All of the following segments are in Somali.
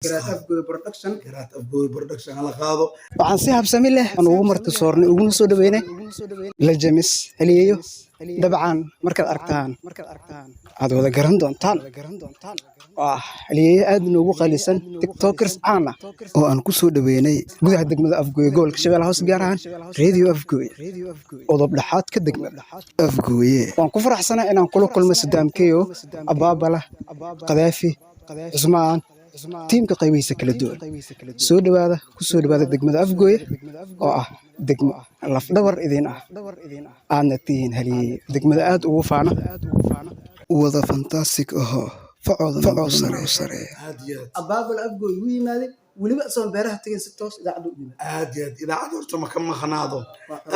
garaad afgooy production hala qaado waxaan si habsami leh aan ugu marti soornay uguna soo dhaweynay la jamis haliyeeyo dabcan markaad aragtaan aad wada garan doontaan waa haliyeeyo aad noogu qaalisan tiktokers caan ah oo aan ku soo dhaweynay gudaha degmada afgooy gobolka shabeellaha hoose gaar ahaan radio afgooy qodob dhaxaad ka degmada afgooye waan ku faraxsanahay inaan kula kulmo sadaamkeeyo abaabala qadaafi cusmaan tiimka qaybihiisa kala duwan soo dhawaada ku soo dhawaada degmada afgooye oo ah degmo lafdhabar idin ah aadna tihiin haliyeeye degmada aad ugu faana wada fantastic ahoo facooda sare abaabal afgooy u yimaaday weliba asoon beeraha tegin si toos idaacadda u yimid aad idaacad horta ma ka maqnaado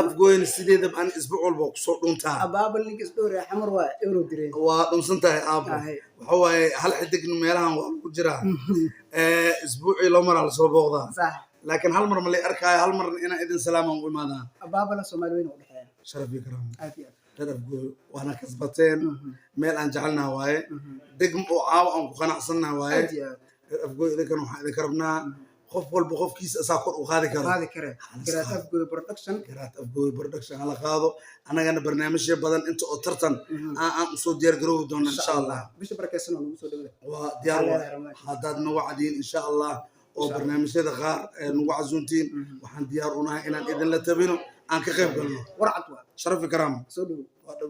afgooyna sideedaba aan isbuuc walba ku soo dhuntaa abaabal ninka isdhoor ee xamar waa euro direen waa dhunsan tahay aabo waxa waaye hal xidigna meelahan waa ku jiraa isbuucii loo maraa lasoo booqdaa laakiin hal mar ma lay arkaayo hal marna inaan idin salaaman u imaadaa abaabala soomaali weyn u dhexeeya sharaf iyo karaam reer afgooy waana kasbateen meel aan jecelnaha waaye degmo oo caawa aan ku qanacsannaha waaye reer afgooy idinkan waxaan idinka rabnaa qof walba qofkiisa asaa kor u qaadi karo garaad afgooy production hala qaado annagana barnaamijyo badan inta oo tartan aan usoo diyaar garoobi doona insha allah bisha barakeysan oo nagu soo dhawada waa diyaar haddaad nagu cadiin insha allah oo barnaamijyada qaar nagu casuuntiin waxaan diyaar unahay inaan idinla tabino aan ka qayb galno warcad waa sharafi karaam soo dhawo